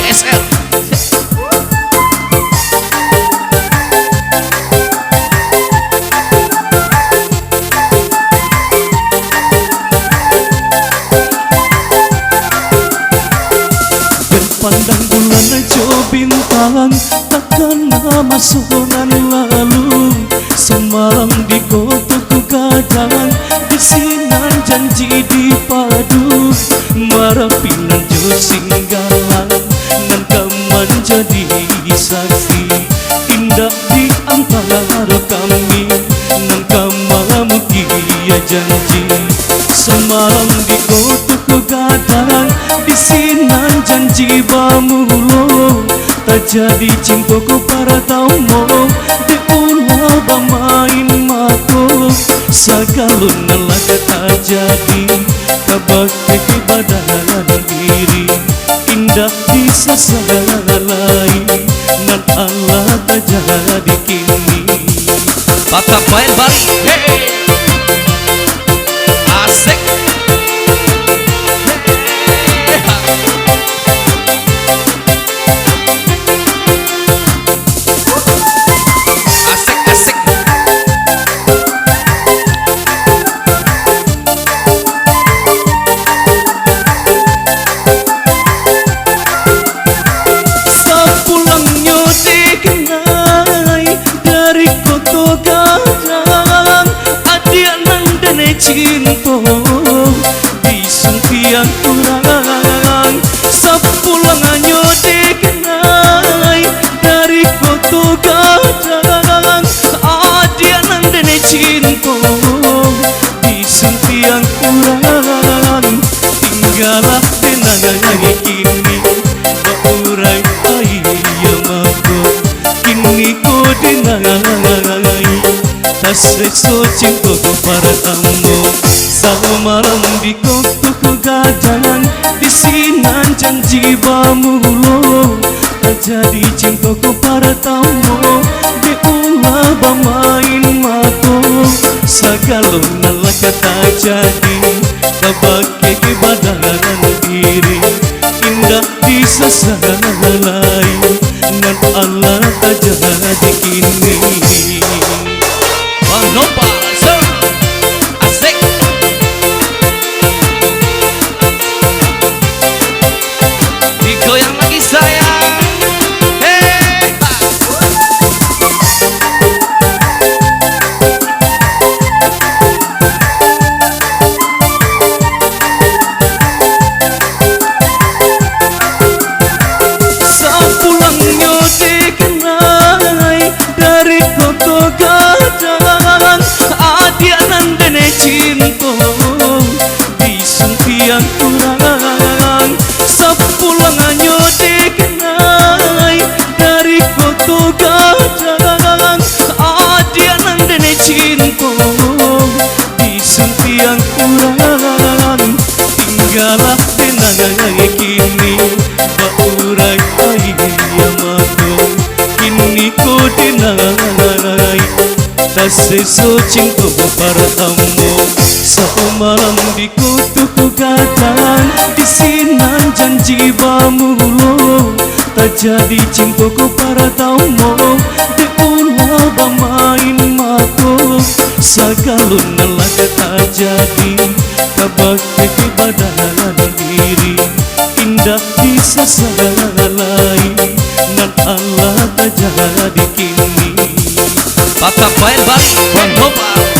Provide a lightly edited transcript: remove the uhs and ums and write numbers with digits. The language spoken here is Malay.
DSR. Pandang bulan aja bintang, takkan masukan lalu. Semalam di kotaku kadang, desinan janji dipadu. Marapinan jo singgalan, nan kaman jadi saksi. Indah di antara kami, nan kamamu kia janji. Semalam di kotaku kadang, desinan janji bamulo. Tak jadi cintaku para taumo, diulah bamain mako. Sagalun nalaga tak jadi, kabake badan diri. Indah bisa salai, nan Allah tak jadi kini. Bakal main Bali, hey, asik. Cinta di sungkian kurang, sepulangannya dikenai dari kota kadang. Adia nandane cinta di sungkian kurang, tinggallah tenangnya kini baurai ayamaku. Kini ku dengai tasreso cintaku para tamu. Semalam di kotaku gadang, desinan janji bamulo. Tak jadi cintaku para tamu, diulah bamain mako. Sagalon nalaka tak jadi, kabake badan diri. Indah bisa salai, nan Allah tak jadi kini. Bang Nopal, sir, asik. Digoyang lagi sayang, hey. Sepulangnya dikenai dari kota kadang. Adia nandane cinta di sungkian kurang, sepulangannya dikenai dari kota kadang. Adia nandane cinta di sungkian kurang, tinggallah tenangnya kini baurai ayamaku. Kini ku denai tasreso cintaku para tamu. Semalam di kotaku gadang, desinan janji bamulo. Tak jadi cintaku para tamu, diulah bamain mako. Sagalun nalaka tak jadi, kabake badan diri. Indah bisa salai, nan Allah tak jadi kini. Bakal main Bali, Bang Nopal.